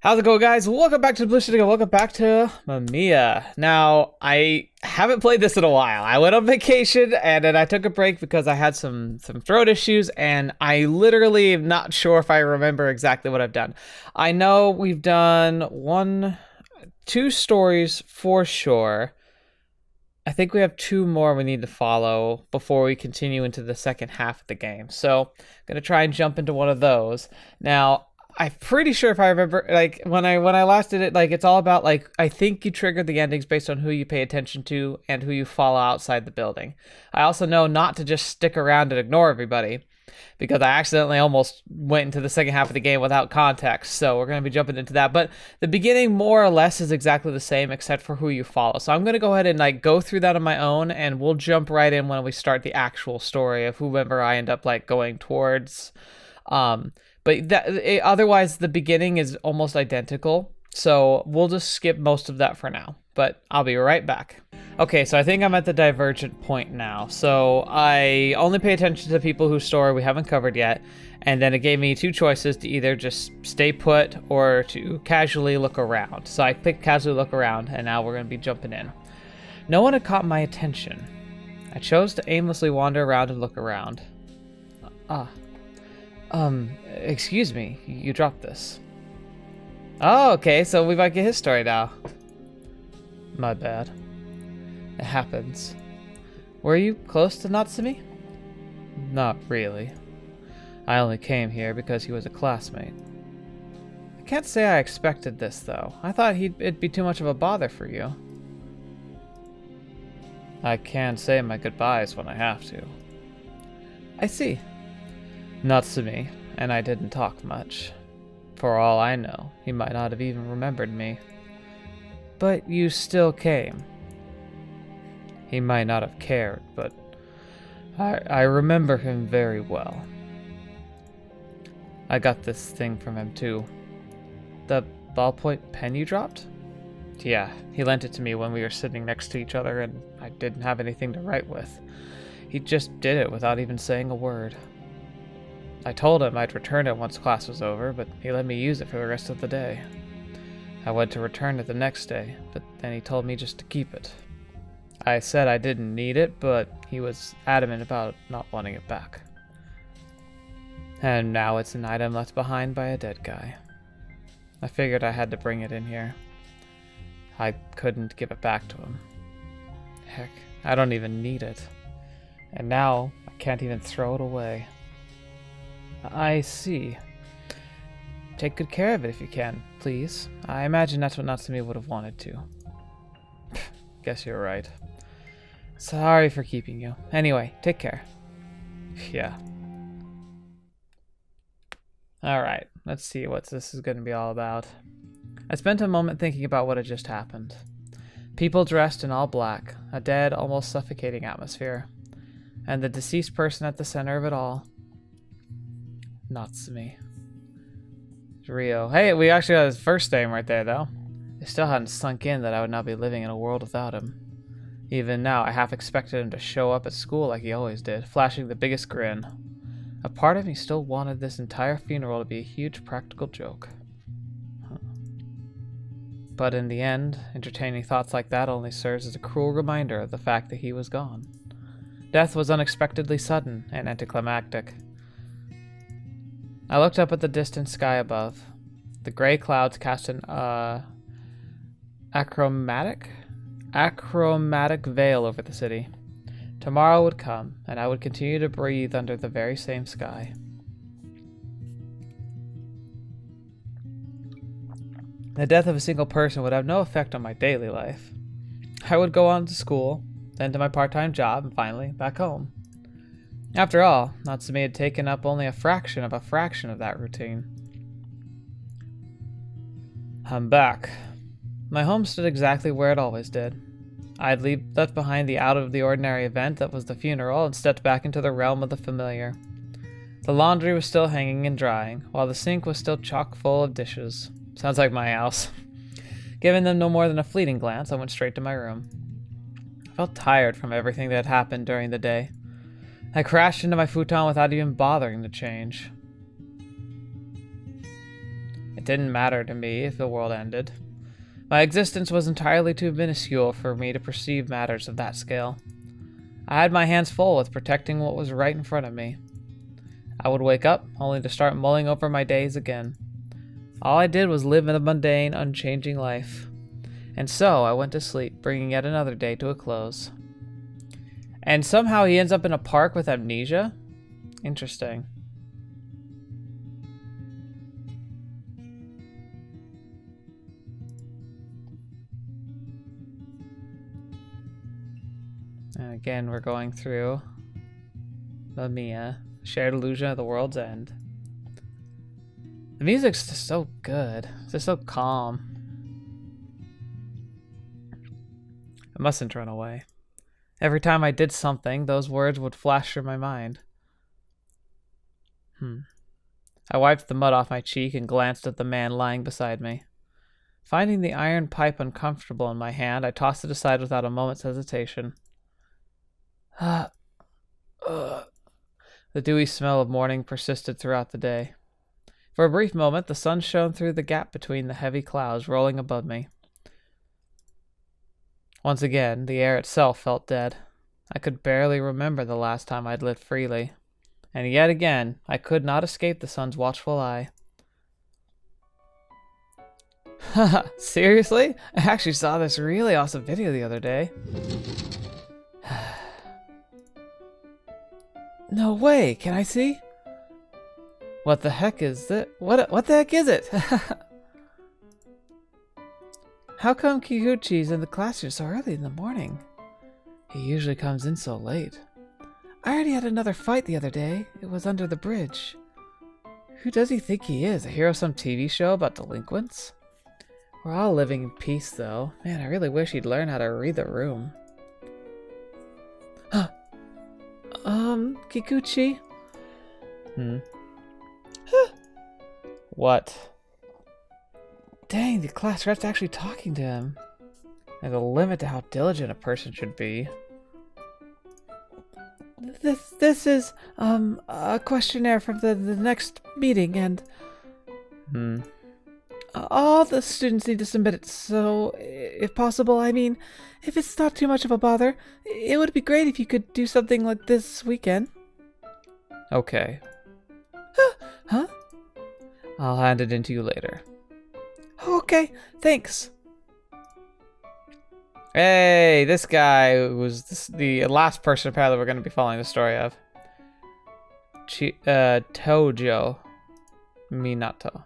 How's it going, guys? Welcome back to TheBlueShifting and welcome back to Mamiya. Now, I haven't played this in a while. I went on vacation and then I took a break because I had some throat issues and I literally am not sure if I remember exactly what I've done. I know we've done two stories for sure. I think we have two more we need to follow before we continue into the second half of the game. So I'm going to try and jump into one of those. Now, I'm pretty sure if I remember, like, when I last did it, like, it's all about, like, I think you trigger the endings based on who you pay attention to and who you follow outside the building. I also know not to just stick around and ignore everybody, because I accidentally almost went into the second half of the game without context, so we're going to be jumping into that. But the beginning, more or less, is exactly the same, except for who you follow. So I'm going to go ahead and, like, go through that on my own, and we'll jump right in when we start the actual story of whoever I end up, like, going towards. But otherwise, the beginning is almost identical, so we'll just skip most of that for now, but I'll be right back. Okay, so I think I'm at the divergent point now. So I only pay attention to people whose story we haven't covered yet, and then it gave me two choices to either just stay put or to casually look around. So I picked casually look around, and now we're going to be jumping in. No one had caught my attention. I chose to aimlessly wander around and look around. Excuse me, you dropped this. Oh, okay, so we might get his story now. My bad. It happens. Were you close to Natsumi? Not really. I only came here because he was a classmate. I can't say I expected this, though. I thought it'd be too much of a bother for you. I can say my goodbyes when I have to. I see. Natsumi and I didn't talk much. For all I know, he might not have even remembered me. But you still came. He might not have cared, but I remember him very well. I got this thing from him too. The ballpoint pen you dropped? Yeah, he lent it to me when we were sitting next to each other and I didn't have anything to write with. He just did it without even saying a word. I told him I'd return it once class was over, but he let me use it for the rest of the day. I went to return it the next day, but then he told me just to keep it. I said I didn't need it, but he was adamant about not wanting it back. And now it's an item left behind by a dead guy. I figured I had to bring it in here. I couldn't give it back to him. Heck, I don't even need it. And now I can't even throw it away. I see. Take good care of it if you can, please. I imagine that's what Natsumi would have wanted to. Guess you're right. Sorry for keeping you. Anyway, take care. Yeah. Alright, let's see what this is going to be all about. I spent a moment thinking about what had just happened. People dressed in all black, a dead, almost suffocating atmosphere. And the deceased person at the center of it all. Natsumi. Ryou. Hey, we actually got his first name right there, though. It still hadn't sunk in that I would not be living in a world without him. Even now, I half expected him to show up at school like he always did, flashing the biggest grin. A part of me still wanted this entire funeral to be a huge practical joke. But in the end, entertaining thoughts like that only serves as a cruel reminder of the fact that he was gone. Death was unexpectedly sudden and anticlimactic. I looked up at the distant sky above. The gray clouds cast an achromatic veil over the city. Tomorrow would come, and I would continue to breathe under the very same sky. The death of a single person would have no effect on my daily life. I would go on to school, then to my part-time job, and finally back home. After all, Natsumi had taken up only a fraction of that routine. I'm back. My home stood exactly where it always did. I had left behind the out-of-the-ordinary event that was the funeral and stepped back into the realm of the familiar. The laundry was still hanging and drying, while the sink was still chock full of dishes. Sounds like my house. Giving them no more than a fleeting glance, I went straight to my room. I felt tired from everything that had happened during the day. I crashed into my futon without even bothering to change. It didn't matter to me if the world ended. My existence was entirely too minuscule for me to perceive matters of that scale. I had my hands full with protecting what was right in front of me. I would wake up, only to start mulling over my days again. All I did was live in a mundane, unchanging life. And so I went to sleep, bringing yet another day to a close. And somehow he ends up in a park with amnesia? Interesting. And again, we're going through Mamiya, Shared Illusion of the World's End. The music's just so good. It's just so calm. I mustn't run away. Every time I did something, those words would flash through my mind. I wiped the mud off my cheek and glanced at the man lying beside me. Finding the iron pipe uncomfortable in my hand, I tossed it aside without a moment's hesitation. The dewy smell of morning persisted throughout the day. For a brief moment, the sun shone through the gap between the heavy clouds rolling above me. Once again, the air itself felt dead. I could barely remember the last time I'd lit freely. And yet again, I could not escape the sun's watchful eye. Haha, seriously? I actually saw this really awesome video the other day. No way, can I see? What the heck is that? What the heck is it? How come Kikuchi's in the classroom so early in the morning? He usually comes in so late. I already had another fight the other day. It was under the bridge. Who does he think he is? A hero of some TV show about delinquents? We're all living in peace, though. Man, I really wish he'd learn how to read the room. Kikuchi? What? Dang, the class rep's actually talking to him. There's a limit to how diligent a person should be. This is, a questionnaire from the next meeting, and... all the students need to submit it, so, if possible, I mean, if it's not too much of a bother, it would be great if you could do something like this weekend. Okay. Huh? I'll hand it in to you later. Okay, thanks. Hey, this guy was the last person apparently we're going to be following the story of. Tojo Minato.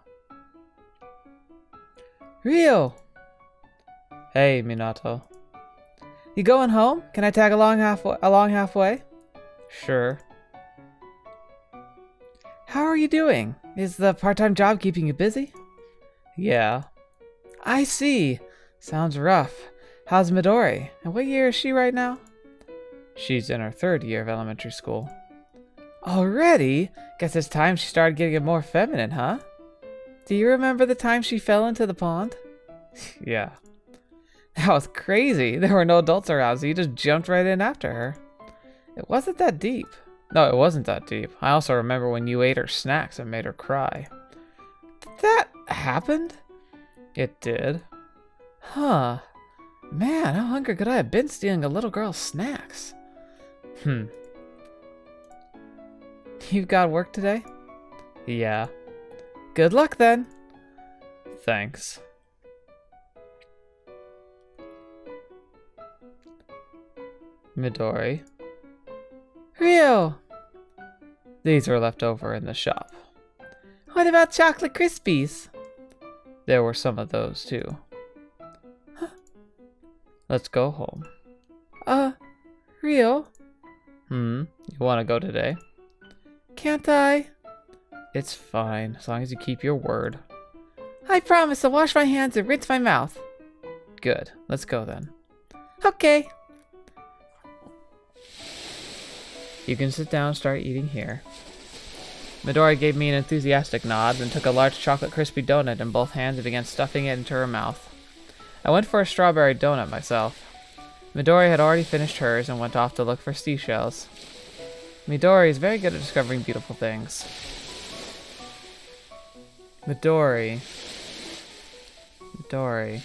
Ryou! Hey, Minato. You going home? Can I tag along halfway? Sure. How are you doing? Is the part-time job keeping you busy? Yeah. I see. Sounds rough. How's Midori? And what year is she right now? She's in her 3rd year of elementary school. Already? Guess it's time she started getting more feminine, huh? Do you remember the time she fell into the pond? Yeah. That was crazy. There were no adults around, so you just jumped right in after her. It wasn't that deep. No, it wasn't that deep. I also remember when you ate her snacks and made her cry. That happened? It did. Huh. Man, how hungry could I have been stealing a little girl's snacks? You've got work today? Yeah. Good luck then. Thanks. Midori. Ryou! These were left over in the shop. What about chocolate Krispies? There were some of those too. Huh. Let's go home. Ryou? You want to go today? Can't I? It's fine, as long as you keep your word. I promise I'll wash my hands and rinse my mouth. Good. Let's go then. Okay. You can sit down and start eating here. Midori gave me an enthusiastic nod, then took a large chocolate crispy donut in both hands and began stuffing it into her mouth. I went for a strawberry donut myself. Midori had already finished hers and went off to look for seashells. Midori is very good at discovering beautiful things. Midori. Midori.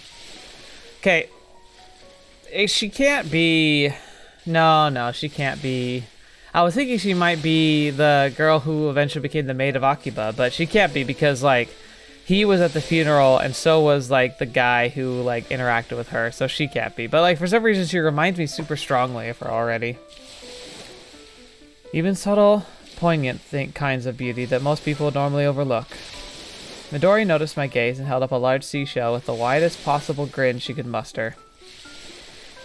Okay. She can't be... No, she can't be... I was thinking she might be the girl who eventually became the maid of Akiba, but she can't be because, like, he was at the funeral and so was, like, the guy who, like, interacted with her, so she can't be. But, like, for some reason, she reminds me super strongly of her already. Even subtle, poignant kinds of beauty that most people would normally overlook. Midori noticed my gaze and held up a large seashell with the widest possible grin she could muster.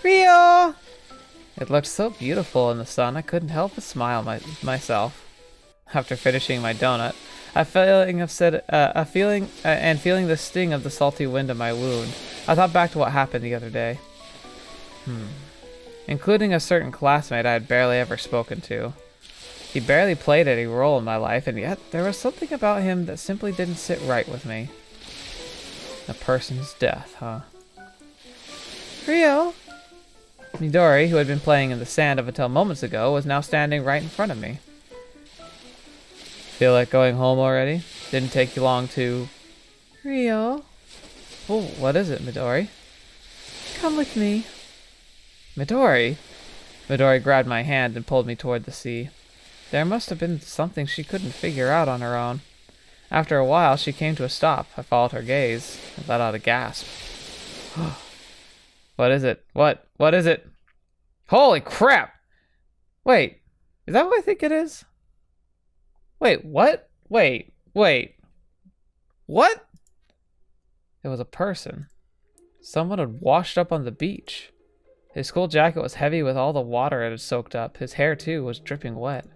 Ryou! It looked so beautiful in the sun, I couldn't help but smile myself. After finishing my donut, feeling the sting of the salty wind in my wound, I thought back to what happened the other day. Including a certain classmate I had barely ever spoken to. He barely played any role in my life, and yet there was something about him that simply didn't sit right with me. A person's death, huh? Ryou! Midori, who had been playing in the sand up until moments ago, was now standing right in front of me. Feel like going home already? Didn't take you long to... Ryou? Oh, what is it, Midori? Come with me. Midori? Midori grabbed my hand and pulled me toward the sea. There must have been something she couldn't figure out on her own. After a while, she came to a stop. I followed her gaze and let out a gasp. What is it? What is it? Holy crap! Wait, is that what I think it is? Wait, what? Wait. What? It was a person. Someone had washed up on the beach. His school jacket was heavy with all the water it had soaked up. His hair, too, was dripping wet.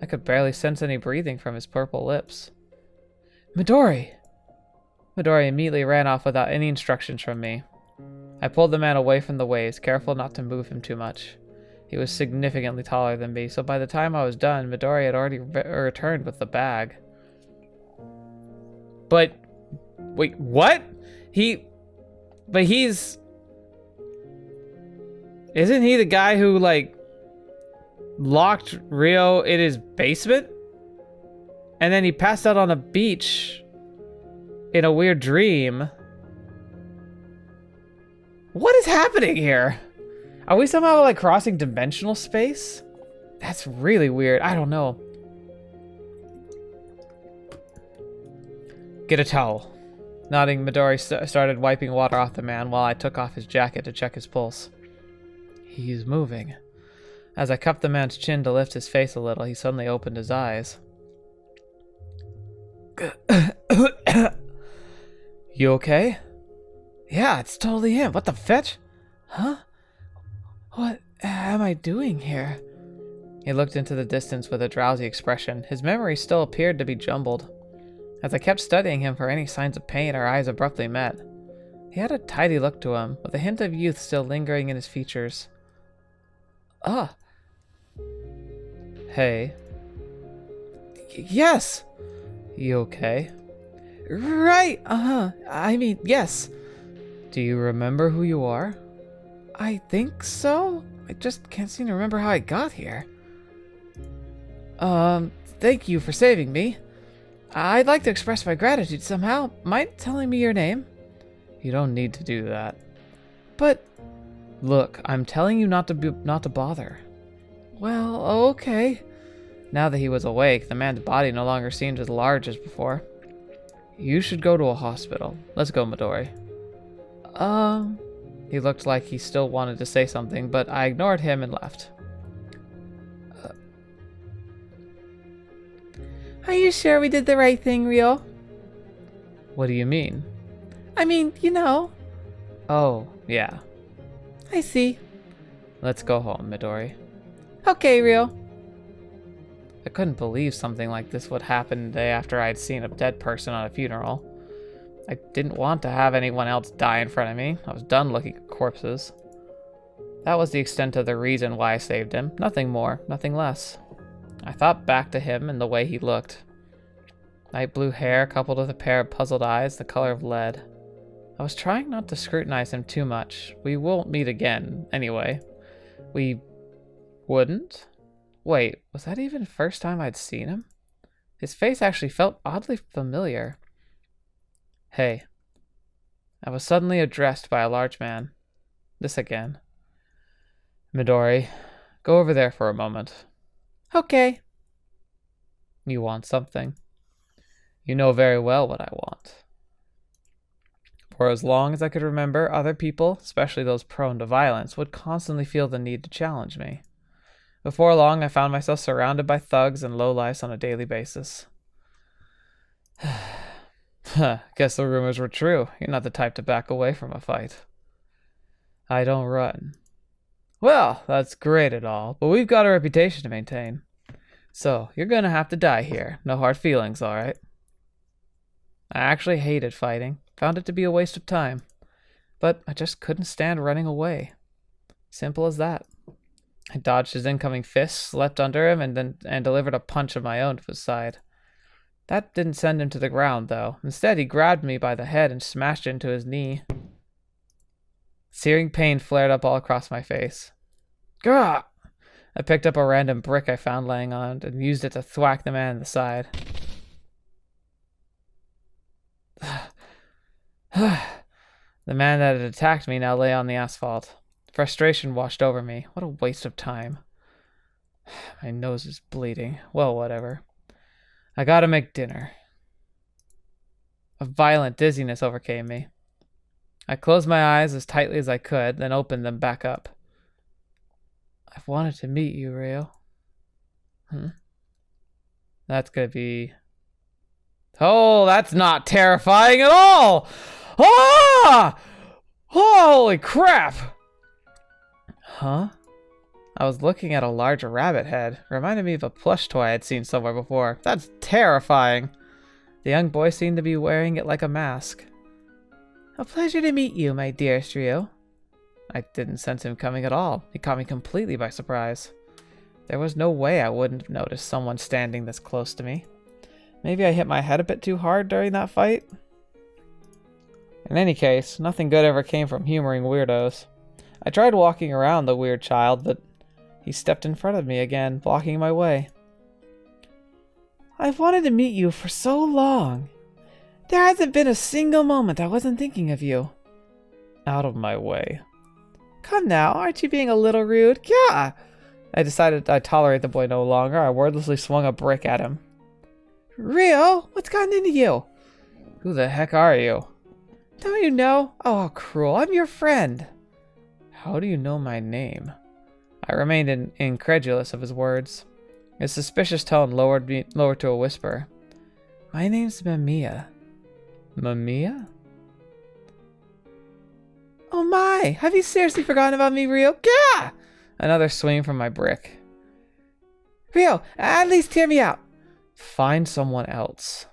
I could barely sense any breathing from his purple lips. Midori! Midori immediately ran off without any instructions from me. I pulled the man away from the waves, careful not to move him too much. He was significantly taller than me, so by the time I was done, Midori had already returned with the bag. But... wait, what? But he's... Isn't he the guy who, like, locked Ryou in his basement? And then he passed out on a beach in a weird dream. What is happening here? Are we somehow, like, crossing dimensional space? That's really weird. I don't know. Get a towel. Nodding, Midori started wiping water off the man while I took off his jacket to check his pulse. He's moving. As I cupped the man's chin to lift his face a little, he suddenly opened his eyes. You okay? Yeah, it's totally him. What the fetch? Huh? What am I doing here? He looked into the distance with a drowsy expression. His memory still appeared to be jumbled. As I kept studying him for any signs of pain, our eyes abruptly met. He had a tidy look to him, with a hint of youth still lingering in his features. Ah. Hey. Yes! You okay? Right, I mean, yes. Do you remember who you are? I think so. I just can't seem to remember how I got here. Thank you for saving me. I'd like to express my gratitude somehow. Mind telling me your name? You don't need to do that. But... Look, I'm telling you not to bother. Well, okay. Now that he was awake, the man's body no longer seemed as large as before. You should go to a hospital. Let's go, Midori. He looked like he still wanted to say something, but I ignored him and left. Are you sure we did the right thing, Ryou? What do you mean? I mean, you know. Oh, yeah. I see. Let's go home, Midori. Okay, Ryou. I couldn't believe something like this would happen the day after I'd seen a dead person on a funeral. I didn't want to have anyone else die in front of me. I was done looking at corpses. That was the extent of the reason why I saved him. Nothing more, nothing less. I thought back to him and the way he looked. Light blue hair coupled with a pair of puzzled eyes the color of lead. I was trying not to scrutinize him too much. We won't meet again, anyway. We wouldn't? Wait, was that even the first time I'd seen him? His face actually felt oddly familiar. Hey. I was suddenly addressed by a large man. This again. Midori, go over there for a moment. Okay. You want something? You know very well what I want. For as long as I could remember, other people, especially those prone to violence, would constantly feel the need to challenge me. Before long, I found myself surrounded by thugs and lowlifes on a daily basis. Guess the rumors were true. You're not the type to back away from a fight. I don't run. Well, that's great and all, but we've got a reputation to maintain. So, you're gonna have to die here. No hard feelings, alright? I actually hated fighting. Found it to be a waste of time. But I just couldn't stand running away. Simple as that. I dodged his incoming fists, leapt under him, and delivered a punch of my own to his side. That didn't send him to the ground, though. Instead, he grabbed me by the head and smashed it into his knee. Searing pain flared up all across my face. Gah! I picked up a random brick I found laying on and used it to thwack the man in the side. The man that had attacked me now lay on the asphalt. Frustration washed over me. What a waste of time. My nose is bleeding. Well, whatever. I gotta make dinner. A violent dizziness overcame me. I closed my eyes as tightly as I could, then opened them back up. I've wanted to meet you, Ryou. That's gonna be... Oh, that's not terrifying at all! Ah! Holy crap! Huh? I was looking at a large rabbit head. Reminded me of a plush toy I'd seen somewhere before. That's terrifying. The young boy seemed to be wearing it like a mask. A pleasure to meet you, my dearest Ryou. I didn't sense him coming at all. He caught me completely by surprise. There was no way I wouldn't have noticed someone standing this close to me. Maybe I hit my head a bit too hard during that fight? In any case, nothing good ever came from humoring weirdos. I tried walking around the weird child, but he stepped in front of me again, blocking my way. I've wanted to meet you for so long. There hasn't been a single moment I wasn't thinking of you. Out of my way. Come now, aren't you being a little rude? Yeah! I decided I'd tolerate the boy no longer. I wordlessly swung a brick at him. Ryou, what's gotten into you? Who the heck are you? Don't you know? Oh, how cruel. I'm your friend. How do you know my name? I remained incredulous of his words. His suspicious tone lowered to a whisper. My name's Mamiya. Mamiya? Oh my! Have you seriously forgotten about me, Ryou? Gah! Another swing from my brick. Ryou, at least hear me out. Find someone else.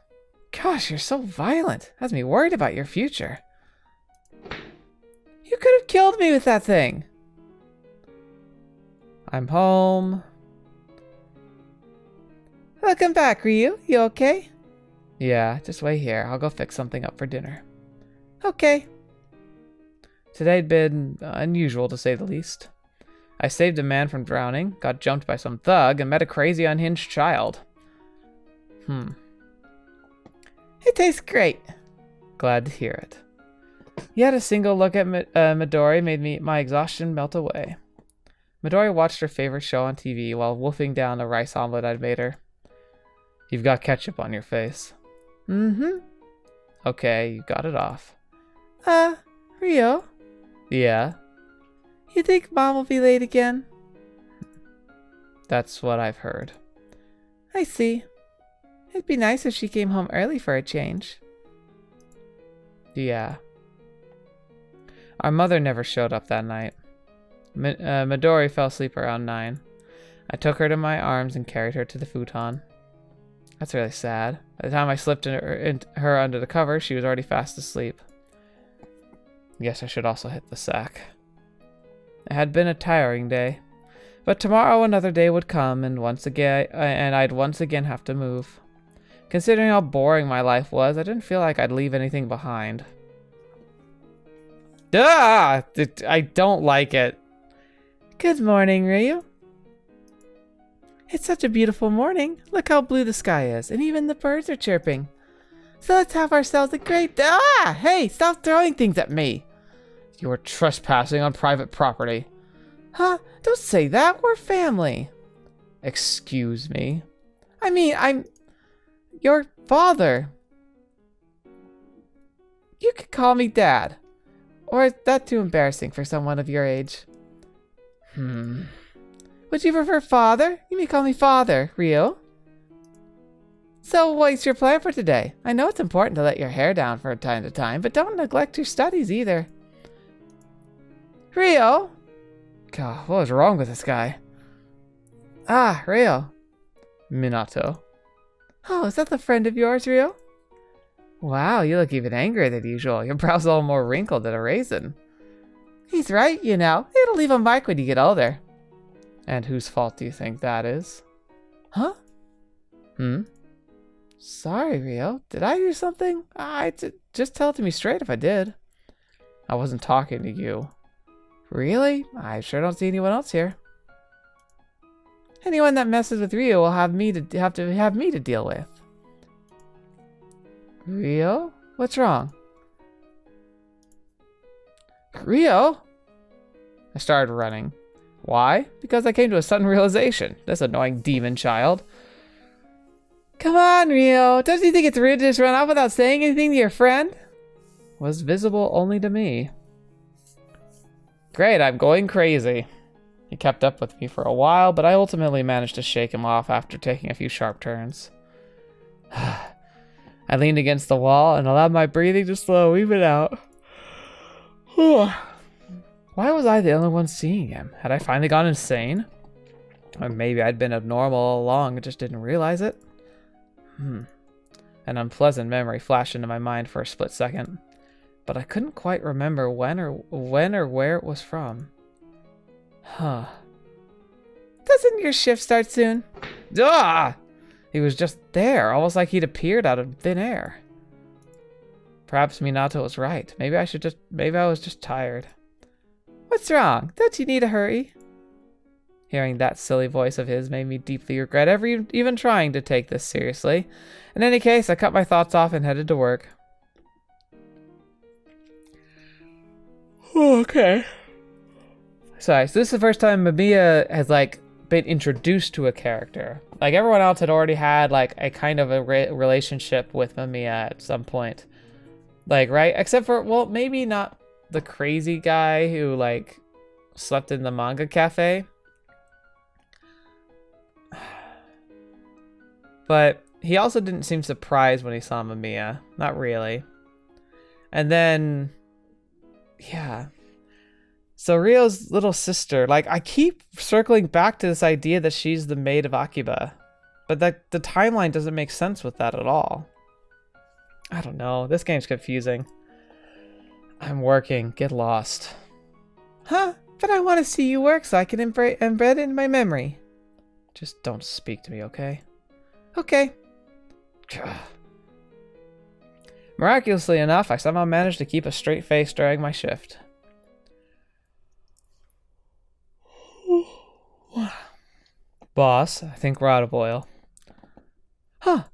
Gosh, you're so violent. Has me worried about your future. You could have killed me with that thing. I'm home. Welcome back, Ryou. You okay? Yeah, just wait here. I'll go fix something up for dinner. Okay. Today'd been unusual, to say the least. I saved a man from drowning, got jumped by some thug, and met a crazy unhinged child. It tastes great. Glad to hear it. Yet a single look at Midori made my exhaustion melt away. Midori watched her favorite show on TV while wolfing down the rice omelet I'd made her. You've got ketchup on your face. Mm-hmm. Okay, you got it off. Ryou? Yeah? You think Mom will be late again? That's what I've heard. I see. It'd be nice if she came home early for a change. Yeah. Our mother never showed up that night. Midori fell asleep around 9. I took her to my arms and carried her to the futon. That's really sad. By the time I slipped her under the cover, she was already fast asleep. Guess I should also hit the sack. It had been a tiring day, but tomorrow another day would come, and I'd once again have to move. Considering how boring my life was, I didn't feel like I'd leave anything behind. I don't like it. Good morning, Ryou. It's such a beautiful morning. Look how blue the sky is, and even the birds are chirping. So let's have ourselves a great... Ah! Hey, stop throwing things at me! You're trespassing on private property. Huh? Don't say that. We're family. Excuse me. I mean, I'm your father. You could call me Dad. Or is that too embarrassing for someone of your age? Would you prefer Father? You may call me Father, Ryou. So what's your plan for today? I know it's important to let your hair down from time to time, but don't neglect your studies either. Ryou? God, what was wrong with this guy? Ah, Ryou. Minato. Oh, is that the friend of yours, Ryou? Wow, you look even angrier than usual. Your brow's all more wrinkled than a raisin. He's right, you know. It'll leave a mark when you get older. And whose fault do you think that is? Huh? Sorry, Ryou. Did I do something? Just tell it to me straight if I did. I wasn't talking to you. Really? I sure don't see anyone else here. Anyone that messes with Ryou will have me to deal with. Ryou? What's wrong? Ryou? I started running. Why? Because I came to a sudden realization. This annoying demon child. Come on, Ryou. Don't you think it's rude to just run off without saying anything to your friend? Was visible only to me. Great, I'm going crazy. He kept up with me for a while, but I ultimately managed to shake him off after taking a few sharp turns. I leaned against the wall and allowed my breathing to slow even out. Why was I the only one seeing him? Had I finally gone insane? Or maybe I'd been abnormal all along and just didn't realize it? An unpleasant memory flashed into my mind for a split second, but I couldn't quite remember when or where it was from. Doesn't your shift start soon? Ah! He was just there, almost like he'd appeared out of thin air. Perhaps Minato was right. Maybe I was just tired. What's wrong? Don't you need a hurry? Hearing that silly voice of his made me deeply regret even trying to take this seriously. In any case, I cut my thoughts off and headed to work. Okay. Sorry, so this is the first time Mamiya has, been introduced to a character. Everyone else had already had, a kind of a relationship with Mamiya at some point. Right? Except for, well, maybe not the crazy guy who, slept in the manga cafe. But he also didn't seem surprised when he saw Mamiya. Not really. And then, yeah. So Ryou's little sister, I keep circling back to this idea that she's the maid of Akiba. But the timeline doesn't make sense with that at all. I don't know. This game's confusing. I'm working. Get lost. Huh? But I want to see you work so I can embed it in my memory. Just don't speak to me, okay? Okay. Miraculously enough, I somehow managed to keep a straight face during my shift. Boss, I think we're out of oil. Huh.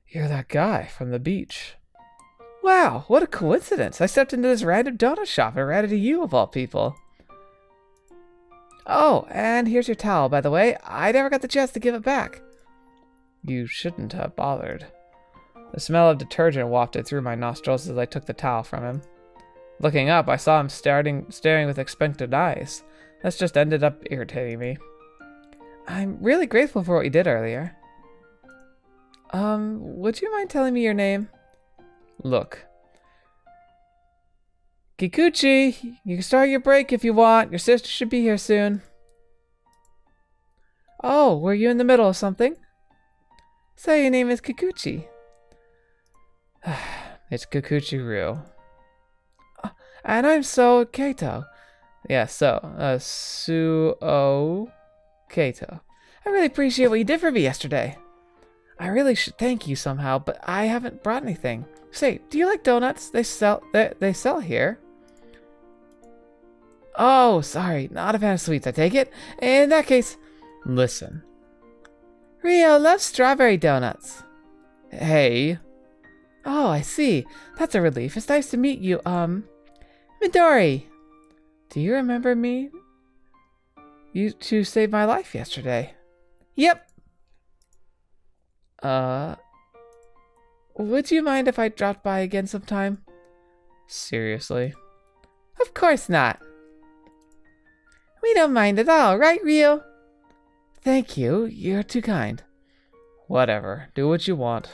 You're that guy from the beach. Wow, what a coincidence. I stepped into this random donut shop and ran into you of all people. Oh, and here's your towel, by the way. I never got the chance to give it back. You shouldn't have bothered. The smell of detergent wafted through my nostrils as I took the towel from him. Looking up, I saw him staring with expectant eyes. This just ended up irritating me. I'm really grateful for what you did earlier. Would you mind telling me your name? Look. Kikuchi, you can start your break if you want. Your sister should be here soon. Oh, were you in the middle of something? So your name is Kikuchi. It's Kikuchi Ryou. And I'm So Keito. Yeah, Suo Keito. I really appreciate what you did for me yesterday. I really should thank you somehow, but I haven't brought anything. Say, do you like donuts? They sell here. Oh, sorry, not a fan of sweets, I take it. In that case, listen. Ryou loves strawberry donuts. Hey. Oh, I see. That's a relief. It's nice to meet you, Midori. Do you remember me? You two saved my life yesterday. Yep. Would you mind if I dropped by again sometime? Seriously? Of course not. We don't mind at all, right, Ryou? Thank you. You're too kind. Whatever. Do what you want.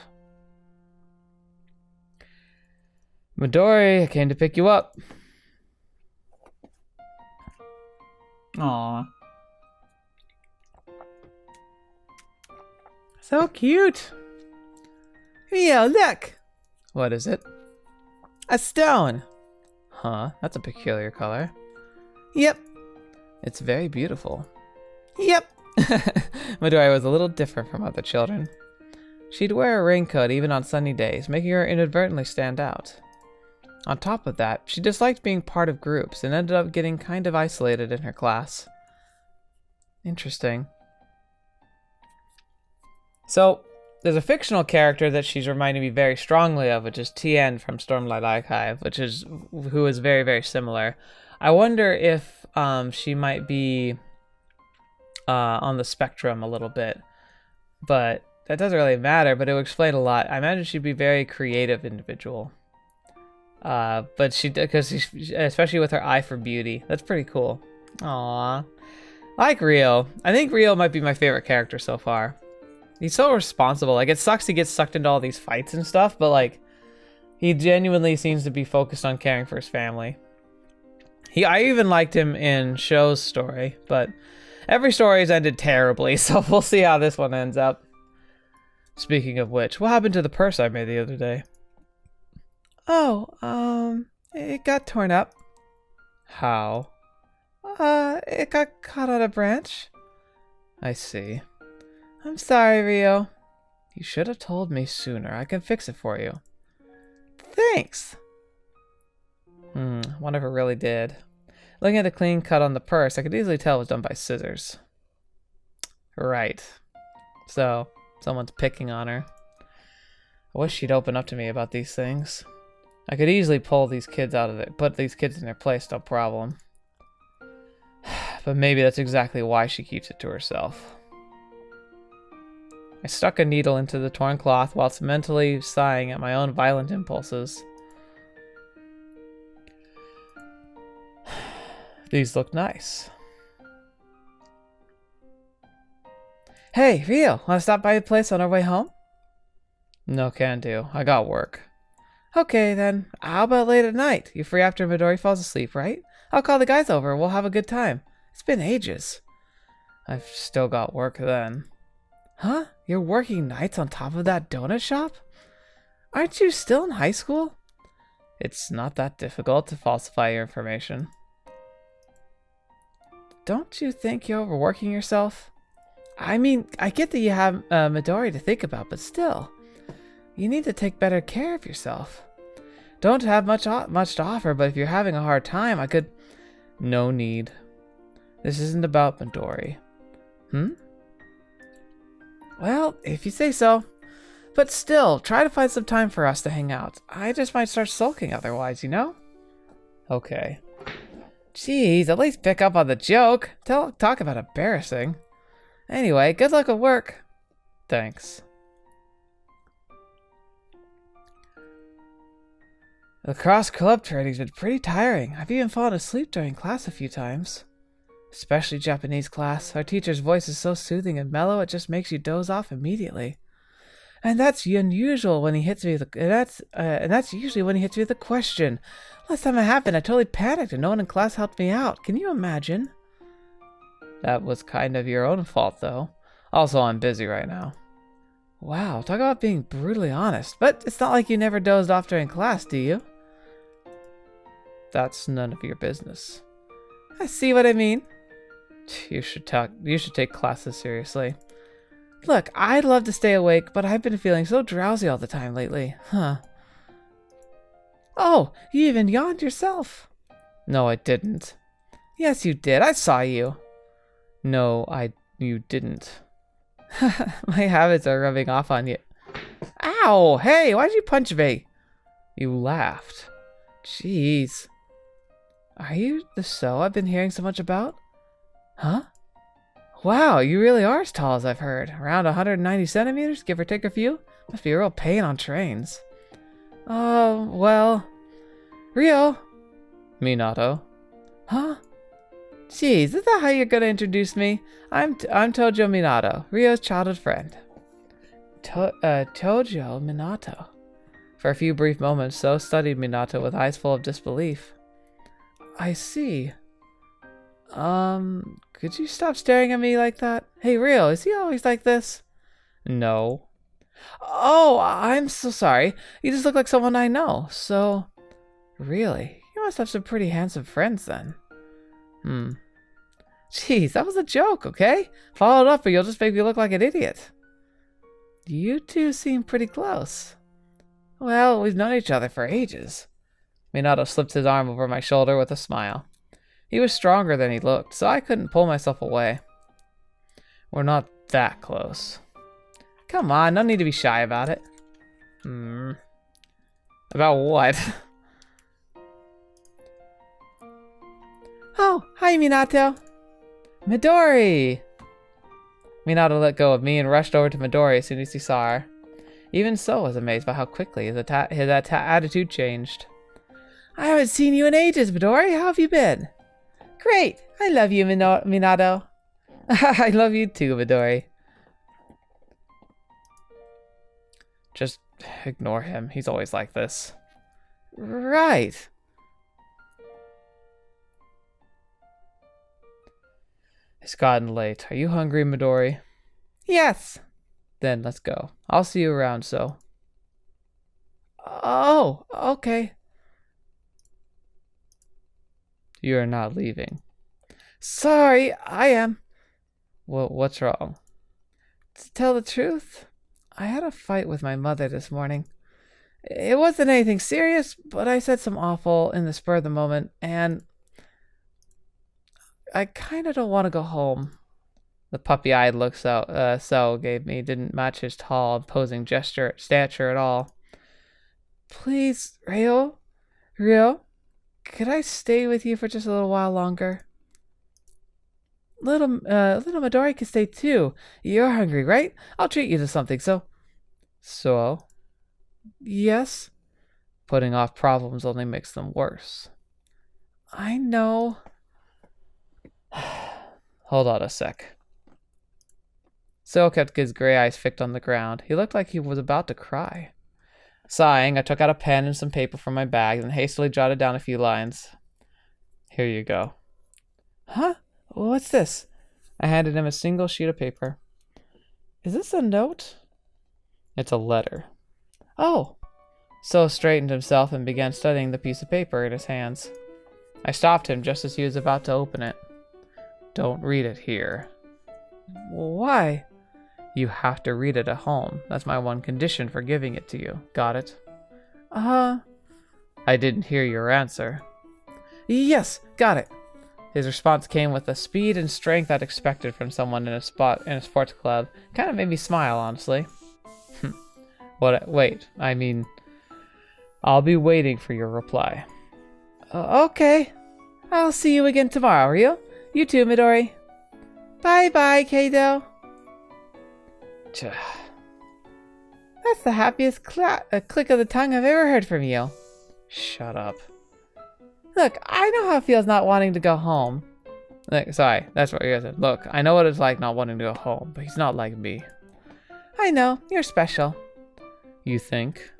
Midori, I came to pick you up. Aww. So cute. Ryou, look. What is it? A stone. Huh, that's a peculiar color. Yep. It's very beautiful. Yep. Midori was a little different from other children. She'd wear a raincoat even on sunny days, making her inadvertently stand out. On top of that, she disliked being part of groups and ended up getting kind of isolated in her class. Interesting. So, there's a fictional character that she's reminding me very strongly of, which is Tien from Stormlight Archive, who is very, very similar. I wonder if she might be on the spectrum a little bit, but that doesn't really matter, but it would explain a lot. I imagine she'd be a very creative individual. But especially with her eye for beauty. That's pretty cool. Aww. I like Ryou. I think Ryou might be my favorite character so far. He's so responsible. Like, it sucks he gets sucked into all these fights and stuff, but like, he genuinely seems to be focused on caring for his family. I even liked him in Shou's story, but every story has ended terribly, so we'll see how this one ends up. Speaking of which, what happened to the purse I made the other day? Oh, it got torn up. How? It got caught on a branch. I see. I'm sorry, Ryou. You should have told me sooner. I can fix it for you. Thanks. Wonder if it really did. Looking at the clean cut on the purse, I could easily tell it was done by scissors. Right. So, someone's picking on her. I wish she'd open up to me about these things. I could easily put these kids in their place, no problem. But maybe that's exactly why she keeps it to herself. I stuck a needle into the torn cloth whilst mentally sighing at my own violent impulses. These look nice. Hey, Ryou, wanna stop by the place on our way home? No can do. I got work. Okay, then. How about late at night? You're free after Midori falls asleep, right? I'll call the guys over and we'll have a good time. It's been ages. I've still got work then. Huh? You're working nights on top of that donut shop? Aren't you still in high school? It's not that difficult to falsify your information. Don't you think you're overworking yourself? I mean, I get that you have Midori to think about, but still. You need to take better care of yourself. Don't have much to offer, but if you're having a hard time, I could... No need. This isn't about Midori. Well, if you say so. But still, try to find some time for us to hang out. I just might start sulking otherwise, you know? Okay. Jeez, at least pick up on the joke. Talk about embarrassing. Anyway, good luck at work. Thanks. The cross club training's been pretty tiring. I've even fallen asleep during class a few times. Especially Japanese class. Our teacher's voice is so soothing and mellow, it just makes you doze off immediately. And that's unusual when he hits me with that's usually when he hits me with a question. Last time it happened, I totally panicked and no one in class helped me out. Can you imagine? That was kind of your own fault, though. Also, I'm busy right now. Wow, talk about being brutally honest. But it's not like you never dozed off during class, do you? That's none of your business. I see what I mean. You should take classes seriously. Look, I'd love to stay awake, but I've been feeling so drowsy all the time lately. Huh. Oh, you even yawned yourself. No, I didn't. Yes, you did. I saw you. No, you didn't. My habits are rubbing off on you. Ow! Hey, why'd you punch me? You laughed. Jeez. Are you the So I've been hearing so much about? Huh? Wow, you really are as tall as I've heard. Around 190 centimeters, give or take a few? Must be a real pain on trains. Oh, well... Ryou! Minato. Huh? Jeez, is that how you're gonna introduce me? I'm Tojo Minato, Ryou's childhood friend. Tojo Minato. For a few brief moments, So studied Minato with eyes full of disbelief. I see. Could you stop staring at me like that? Hey, Ryou, is he always like this? No. Oh, I'm so sorry. You just look like someone I know, so... Really? You must have some pretty handsome friends then. Jeez, that was a joke, okay? Follow it up or you'll just make me look like an idiot. You two seem pretty close. Well, we've known each other for ages. Minato slipped his arm over my shoulder with a smile. He was stronger than he looked, so I couldn't pull myself away. We're not that close. Come on, no need to be shy about it. About what? Oh, hi Minato. Midori! Minato let go of me and rushed over to Midori as soon as he saw her. Even So was amazed by how quickly his attitude changed. I haven't seen you in ages, Midori. How have you been? Great. I love you, Minato. I love you too, Midori. Just ignore him. He's always like this. Right. It's gotten late. Are you hungry, Midori? Yes. Then let's go. I'll see you around, So. Oh, okay. You're not leaving. Sorry, I am. Well, what's wrong? To tell the truth, I had a fight with my mother this morning. It wasn't anything serious, but I said some awful in the spur of the moment, and I kind of don't want to go home. The puppy-eyed look So gave me didn't match his tall, imposing stature at all. Please, Ryou, could I stay with you for just a little while longer? Little Midori can stay too. You're hungry, right? I'll treat you to something, So? Yes? Putting off problems only makes them worse. I know. Hold on a sec. So kept his gray eyes fixed on the ground. He looked like he was about to cry. Sighing, I took out a pen and some paper from my bag and hastily jotted down a few lines. Here you go. Huh? What's this? I handed him a single sheet of paper. Is this a note? It's a letter. Oh. So straightened himself and began studying the piece of paper in his hands. I stopped him just as he was about to open it. Don't read it here. Why? You have to read it at home. That's my one condition for giving it to you. Got it? I didn't hear your answer. Yes, got it. His response came with the speed and strength I'd expected from someone in a sports club. Kind of made me smile, honestly. Wait, I mean, I'll be waiting for your reply. Okay. I'll see you again tomorrow, Ryou. You too, Midori. Bye-bye, Kato. That's the happiest click of the tongue I've ever heard from you. Shut up. Look, I know how it feels not wanting to go home. Sorry, that's what you guys said. Look, I know what it's like not wanting to go home, but he's not like me. I know, you're special. You think?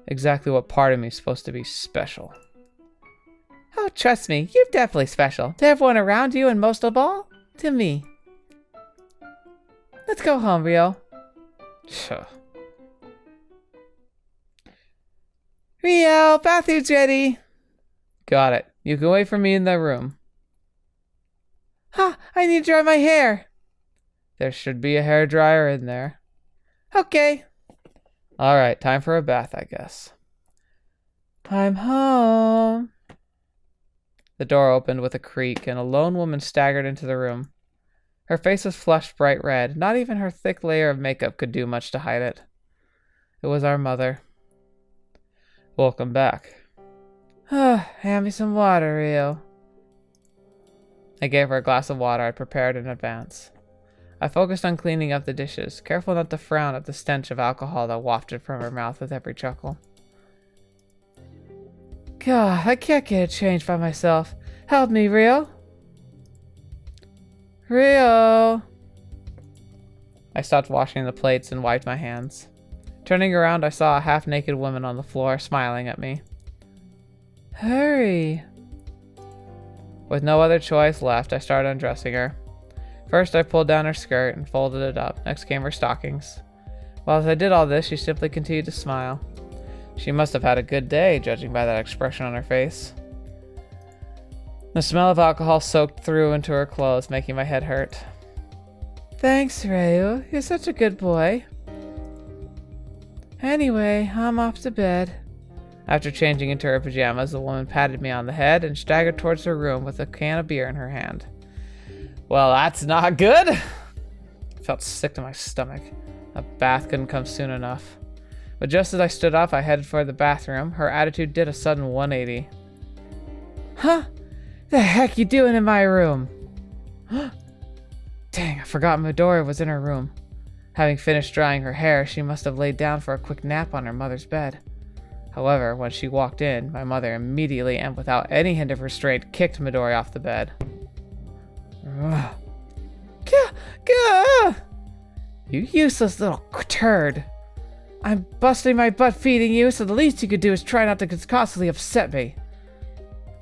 Exactly what part of me is supposed to be special? Oh, trust me, you're definitely special. To everyone around you and most of all, to me. Let's go home, Ryou. Sure. Ryou, bathroom's ready. Got it. You can wait for me in the room. I need to dry my hair. There should be a hairdryer in there. Okay. Alright, time for a bath, I guess. I'm home. The door opened with a creak, and a lone woman staggered into the room. Her face was flushed bright red. Not even her thick layer of makeup could do much to hide it. It was our mother. Welcome back. Hand me some water, Ryou. I gave her a glass of water I'd prepared in advance. I focused on cleaning up the dishes, careful not to frown at the stench of alcohol that wafted from her mouth with every chuckle. God, I can't get it changed by myself. Help me, Ryou. Ryou. I stopped washing the plates and wiped my hands. Turning around, I saw a half-naked woman on the floor, smiling at me. Hurry. With no other choice left, I started undressing her. First, I pulled down her skirt and folded it up. Next came her stockings. While as I did all this, she simply continued to smile. She must have had a good day, judging by that expression on her face. The smell of alcohol soaked through into her clothes, making my head hurt. Thanks, Ryou. You're such a good boy. Anyway, I'm off to bed. After changing into her pajamas, the woman patted me on the head and staggered towards her room with a can of beer in her hand. Well, that's not good. I felt sick to my stomach. A bath couldn't come soon enough. But just as I stood up, I headed for the bathroom. Her attitude did a sudden 180. Huh? The heck you doing in my room? Dang, I forgot Midori was in her room. Having finished drying her hair, she must have laid down for a quick nap on her mother's bed. However, when she walked in, my mother immediately and without any hint of restraint kicked Midori off the bed. You useless little turd. I'm busting my butt feeding you, so the least you could do is try not to constantly upset me.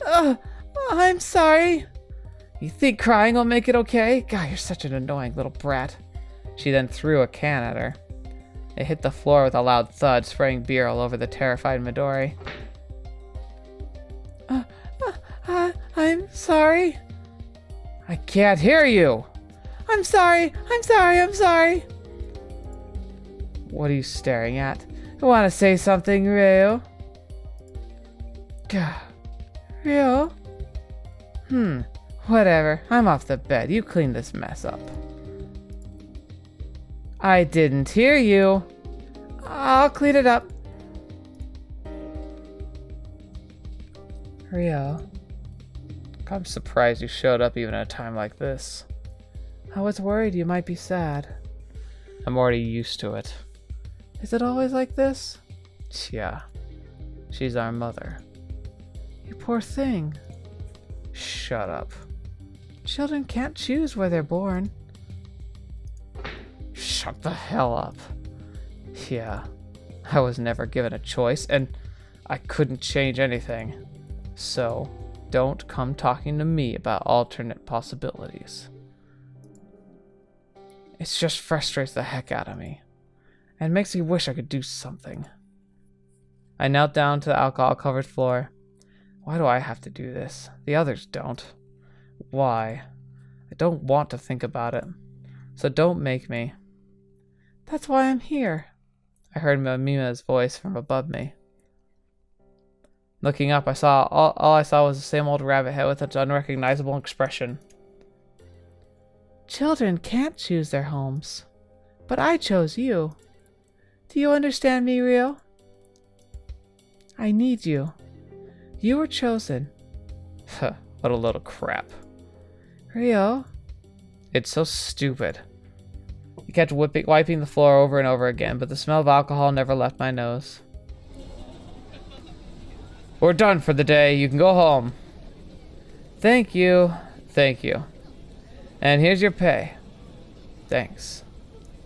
I'm sorry. You think crying will make it okay? God, you're such an annoying little brat. She then threw a can at her. It hit the floor with a loud thud, spraying beer all over the terrified Midori. I'm sorry. I can't hear you. I'm sorry. What are you staring at? I want to say something, Ryou. Ryou? Whatever. I'm off the bed. You clean this mess up. I didn't hear you. I'll clean it up. Ryou. I'm surprised you showed up even at a time like this. I was worried you might be sad. I'm already used to it. Is it always like this? Yeah. She's our mother. You poor thing. Shut up. Children can't choose where they're born. Shut the hell up. Yeah. I was never given a choice, and I couldn't change anything. So, don't come talking to me about alternate possibilities. It just frustrates the heck out of me, and makes me wish I could do something. I knelt down to the alcohol-covered floor. Why do I have to do this? The others don't. Why? I don't want to think about it, so don't make me. That's why I'm here. I heard Mamiya's voice from above me. Looking up, all I saw was the same old rabbit head with its unrecognizable expression. Children can't choose their homes, but I chose you. Do you understand me, Ryou? I need you. You were chosen. Huh, what a load of crap. Ryou? It's so stupid. I kept wiping the floor over and over again, but the smell of alcohol never left my nose. We're done for the day. You can go home. Thank you. Thank you. And here's your pay. Thanks.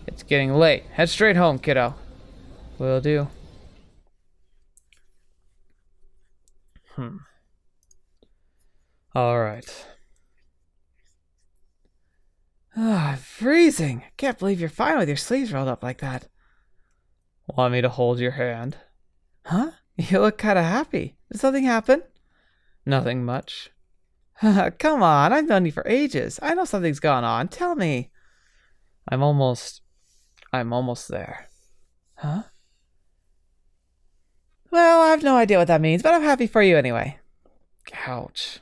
It's getting late. Head straight home, kiddo. Will do. All right. I'm freezing. Can't believe you're fine with your sleeves rolled up like that. Want me to hold your hand? Huh? You look kind of happy. Did something happen? Nothing much. Come on, I've known you for ages. I know something's gone on. Tell me. I'm almost there. Huh? Well, I have no idea what that means, but I'm happy for you anyway. Ouch.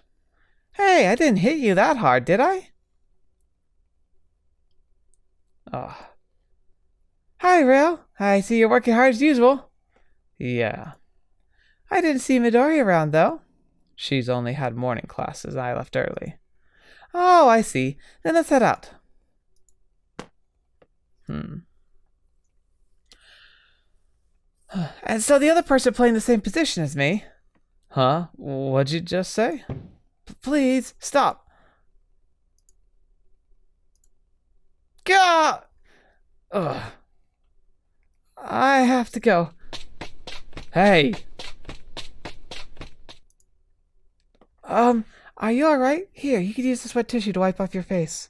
Hey, I didn't hit you that hard, did I? Oh. Hi, Ryou. I see you're working hard as usual. Yeah. I didn't see Midori around, though. She's only had morning classes. I left early. Oh, I see. Then let's head out. And so the other person playing the same position as me. Huh? What'd you just say? Please, stop. Gah! Ugh. I have to go. Hey! Are you alright? Here, you can use this wet tissue to wipe off your face.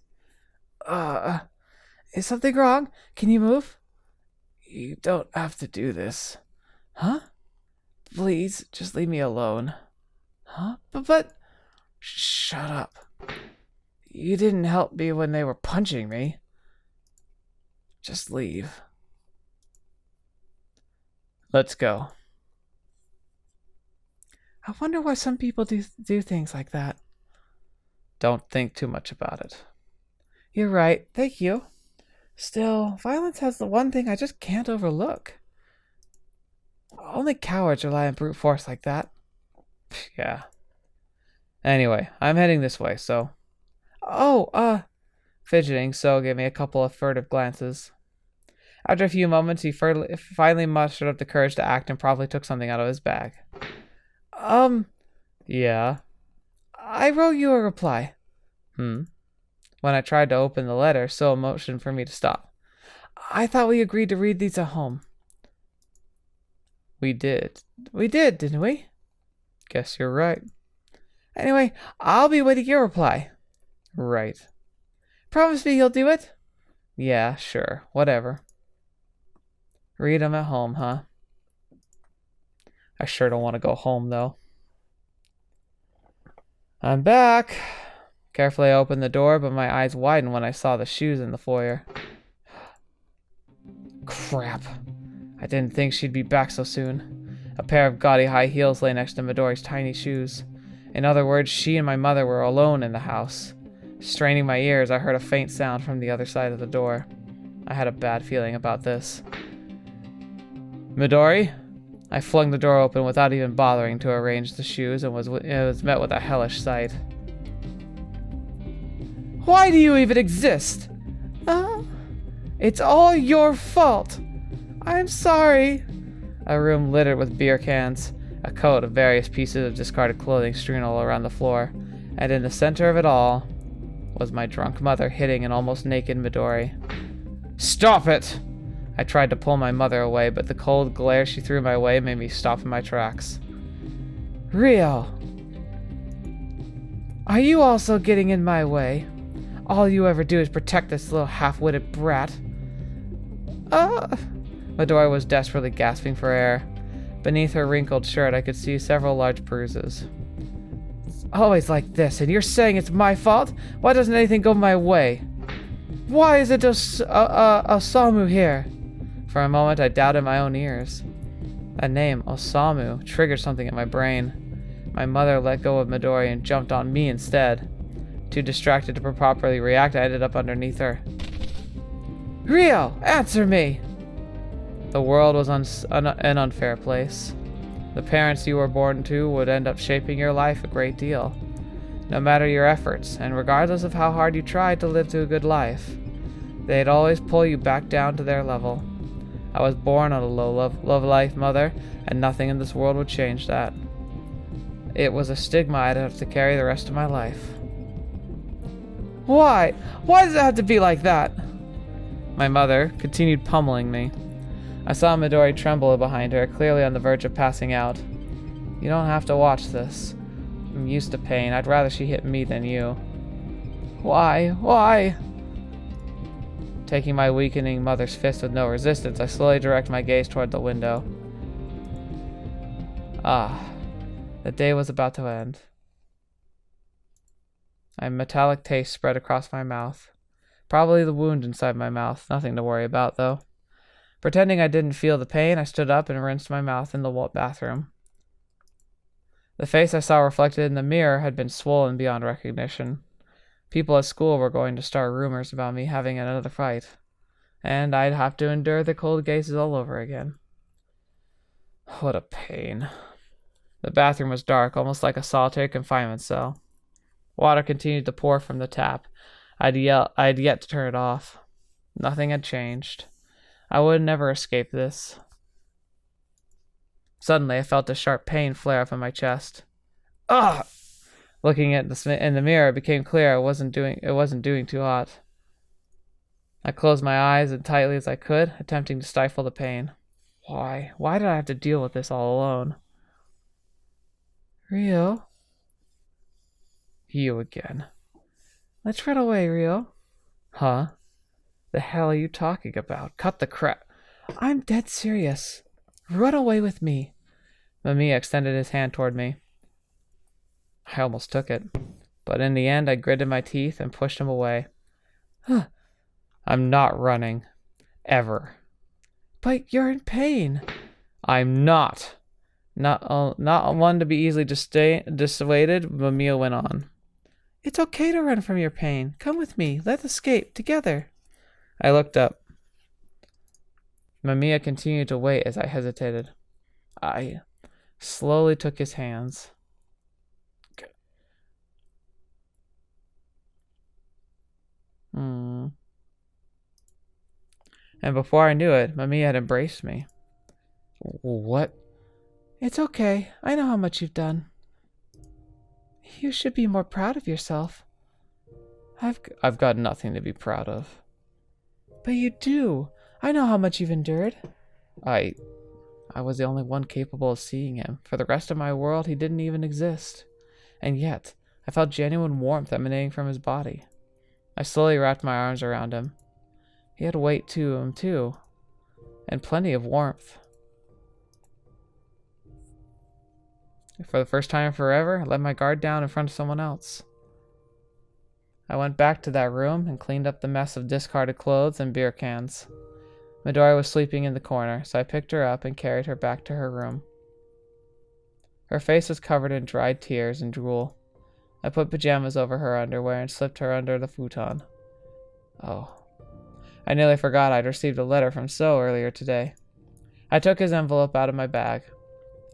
Is something wrong? Can you move? You don't have to do this. Huh? Please, just leave me alone. Huh? But... Shut up. You didn't help me when they were punching me. Just leave. Let's go. I wonder why some people do things like that. Don't think too much about it. You're right. Thank you. Still, violence has the one thing I just can't overlook. Only cowards rely on brute force like that. Yeah. Anyway, I'm heading this way, so... Fidgeting, So gave me a couple of furtive glances. After a few moments, he finally mustered up the courage to act and promptly took something out of his bag. Yeah? I wrote you a reply. When I tried to open the letter, So motioned for me to stop. I thought we agreed to read these at home. We did. We did, didn't we? Guess you're right. Anyway, I'll be waiting your reply. Right. Promise me you'll do it? Yeah, sure. Whatever. Read 'em at home, huh? I sure don't want to go home, though. I'm back. Carefully I opened the door, but my eyes widened when I saw the shoes in the foyer. Crap. I didn't think she'd be back so soon. A pair of gaudy high heels lay next to Midori's tiny shoes. In other words, she and my mother were alone in the house. Straining my ears, I heard a faint sound from the other side of the door. I had a bad feeling about this. Midori? I flung the door open without even bothering to arrange the shoes and was met with a hellish sight. Why do you even exist? It's all your fault. I'm sorry. A room littered with beer cans, a coat of various pieces of discarded clothing strewn all around the floor, and in the center of it all was my drunk mother hitting an almost naked Midori. Stop it! I tried to pull my mother away, but the cold glare she threw my way made me stop in my tracks. Ryou, are you also getting in my way? All you ever do is protect this little half-witted brat. Midori was desperately gasping for air. Beneath her wrinkled shirt, I could see several large bruises. It's always like this, and you're saying it's my fault? Why doesn't anything go my way? Why is it Osamu here? For a moment, I doubted my own ears. That name, Osamu, triggered something in my brain. My mother let go of Midori and jumped on me instead. Too distracted to properly react, I ended up underneath her. Ryou, answer me! The world was an unfair place. The parents you were born to would end up shaping your life a great deal. No matter your efforts, and regardless of how hard you tried to live to a good life, they'd always pull you back down to their level. I was born on a low-life mother, and nothing in this world would change that. It was a stigma I'd have to carry the rest of my life. Why? Why does it have to be like that? My mother continued pummeling me. I saw Midori tremble behind her, clearly on the verge of passing out. You don't have to watch this. I'm used to pain. I'd rather she hit me than you. Why? Why? Taking my weakening mother's fist with no resistance, I slowly direct my gaze toward the window. The day was about to end. A metallic taste spread across my mouth. Probably the wound inside my mouth. Nothing to worry about, though. Pretending I didn't feel the pain, I stood up and rinsed my mouth in the bathroom. The face I saw reflected in the mirror had been swollen beyond recognition. People at school were going to start rumors about me having another fight. and I'd have to endure the cold gazes all over again. What a pain. The bathroom was dark, almost like a solitary confinement cell. Water continued to pour from the tap. I'd yet to turn it off. Nothing had changed. I would never escape this. Suddenly, I felt a sharp pain flare up in my chest. Ugh! Looking at in the mirror, it became clear it wasn't doing too hot. I closed my eyes as tightly as I could, attempting to stifle the pain. Why? Why did I have to deal with this all alone? Ryou? You again. Let's run away, Ryou. Huh? The hell are you talking about? Cut the crap. I'm dead serious. Run away with me. Mamiya extended his hand toward me. I almost took it, but in the end I gritted my teeth and pushed him away. Huh. I'm not running. Ever. But you're in pain. I'm not. Not one to be easily dissuaded, Mamiya went on. It's okay to run from your pain. Come with me. Let's escape together. I looked up. Mamiya continued to wait as I hesitated. I slowly took his hands. And before I knew it, Mamiya had embraced me. What? It's okay. I know how much you've done. You should be more proud of yourself. I've got nothing to be proud of. But you do. I know how much you've endured. I was the only one capable of seeing him. For the rest of my world, he didn't even exist. And yet, I felt genuine warmth emanating from his body. I slowly wrapped my arms around him. He had weight to him, too. And plenty of warmth. For the first time forever, I let my guard down in front of someone else. I went back to that room and cleaned up the mess of discarded clothes and beer cans. Midori was sleeping in the corner, so I picked her up and carried her back to her room. Her face was covered in dried tears and drool. I put pajamas over her underwear and slipped her under the futon. Oh. I nearly forgot I'd received a letter from So earlier today. I took his envelope out of my bag.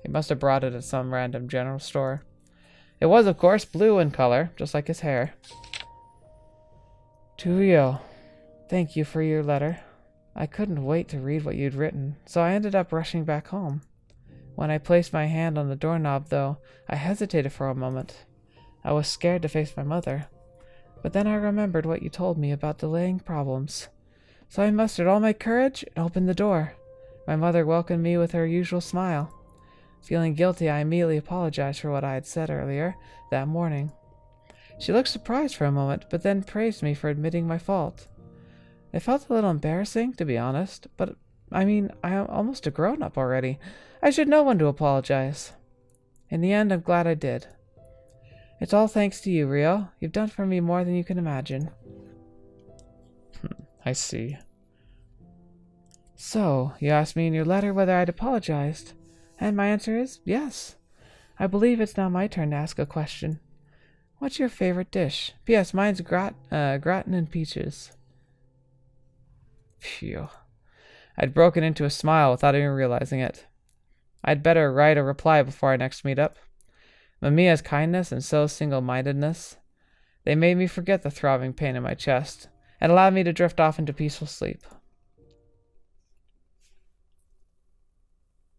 He must have brought it at some random general store. It was, of course, blue in color, just like his hair. To Ryou, thank you for your letter. I couldn't wait to read what you'd written, so I ended up rushing back home. When I placed my hand on the doorknob, though, I hesitated for a moment. I was scared to face my mother. But then I remembered what you told me about delaying problems. So I mustered all my courage and opened the door. My mother welcomed me with her usual smile. Feeling guilty, I immediately apologized for what I had said earlier that morning. She looked surprised for a moment, but then praised me for admitting my fault. It felt a little embarrassing, to be honest, but I am almost a grown-up already. I should know when to apologize. In the end, I'm glad I did. It's all thanks to you, Ryou. You've done for me more than you can imagine. I see. So, you asked me in your letter whether I'd apologized. And my answer is yes. I believe it's now my turn to ask a question. What's your favorite dish? P.S. Mine's gratin and peaches. Phew. I'd broken into a smile without even realizing it. I'd better write a reply before our next meetup. Mamiya's kindness and So's single-mindedness, they made me forget the throbbing pain in my chest and allowed me to drift off into peaceful sleep.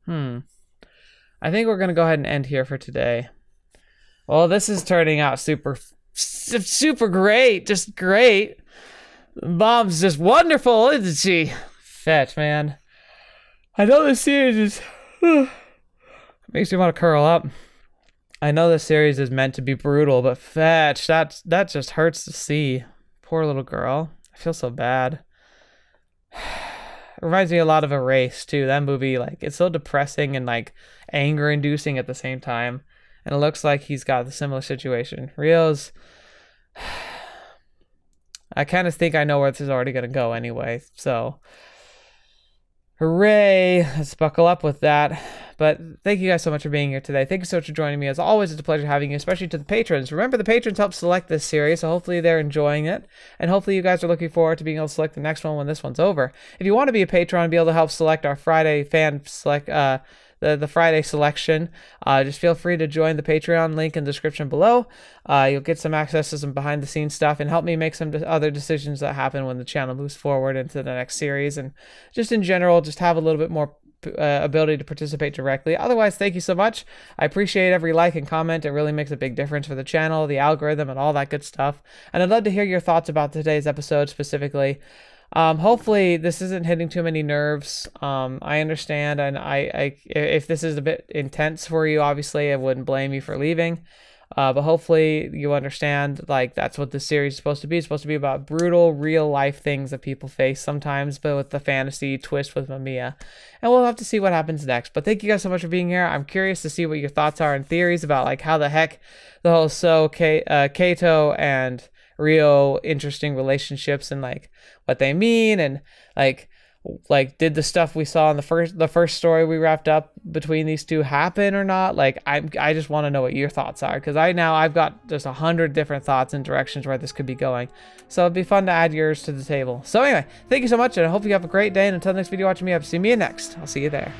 I think we're going to go ahead and end here for today. Well, this is turning out super great. Just great. Mom's just wonderful, isn't she? Fetch, man. I know this series is... makes me want to curl up. I know this series is meant to be brutal, but fetch, that just hurts to see. Poor little girl. I feel so bad. It reminds me a lot of Erase, too. That movie, like, it's so depressing and, like, anger-inducing at the same time. And it looks like he's got a similar situation. Ryou's... I kind of think I know where this is already going to go anyway, so... Hooray! Let's buckle up with that. But thank you guys so much for being here today. Thank you so much for joining me. As always, it's a pleasure having you, especially to the patrons. Remember, the patrons help select this series, so hopefully they're enjoying it. And hopefully you guys are looking forward to being able to select the next one when this one's over. If you want to be a patron and be able to help select our Friday fan select, the Friday selection, just feel free to join the Patreon, link in the description below. You'll get some access to some behind the scenes stuff and help me make some other decisions that happen when the channel moves forward into the next series, and just in general just have a little bit more ability to participate directly. Otherwise, thank you so much. I appreciate every like and comment. It really makes a big difference for the channel, the algorithm, and all that good stuff. And I'd love to hear your thoughts about today's episode specifically. Hopefully this isn't hitting too many nerves. I understand, and I if this is a bit intense for you, obviously I wouldn't blame you for leaving. But hopefully you understand, like, that's what this series is supposed to be. It's supposed to be about brutal, real life things that people face sometimes, but with the fantasy twist with Mamiya. And we'll have to see what happens next. But thank you guys so much for being here. I'm curious to see what your thoughts are and theories about, like, how the heck the whole Seito and Ryou interesting relationships and, like, what they mean, and like did the stuff we saw in the first story we wrapped up between these two happen or not? Like, I just want to know what your thoughts are, because I've got just 100 different thoughts and directions where this could be going. So it'd be fun to add yours to the table. So anyway, thank you so much, and I hope you have a great day, and until next video watching me, I'll see me next. I'll see you there.